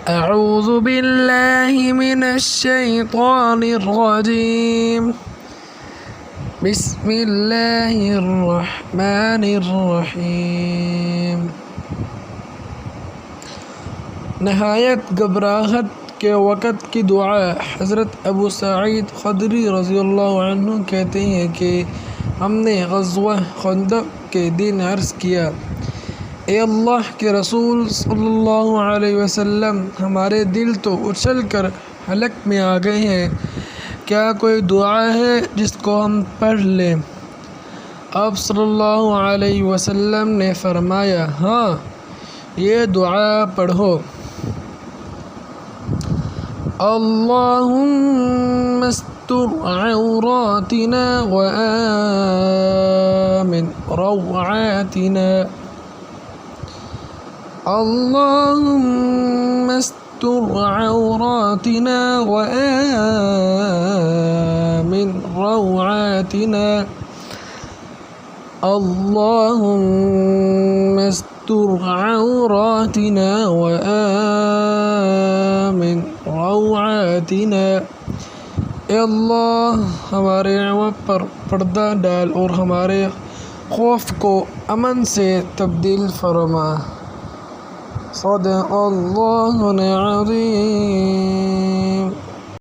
أعوذ بالله من الشيطان الرجيम بسم الله الرحمن الرحيम। नहायत घबराहट के वक़्त की दुआ। हज़रत अबू सईद ख़ुदरी रज़ियल्लाहु अन्हु कहते हैं कि हमने ग़ज़वा खंदक के दिन अर्ज़ किया, ए अल्लाह के रसूल सल्लल्लाहु अलैहि वसल्लम, हमारे दिल तो उछल कर हलक में आ गए हैं, क्या कोई दुआ है जिसको हम पढ़ लें? आप सल्लल्लाहु अलैहि वसल्लम ने फ़रमाया, हाँ, ये दुआ पढ़ो, अल्लाहुम्मा अस्तुर औरातिना व आमिन रौआतिना, अल्लाहुम्मा अस्तुर औरातिना व आमिन रौआतिना, अल्लाहुम्मा अस्तुर औरातिना व आमिन रौआतिना। ए अल्लाह, हमारे अमल पर पर्दा डाल और हमारे खौफ को अमन से तब्दील फरमा। सदक़ल्लाहुल अज़ीम।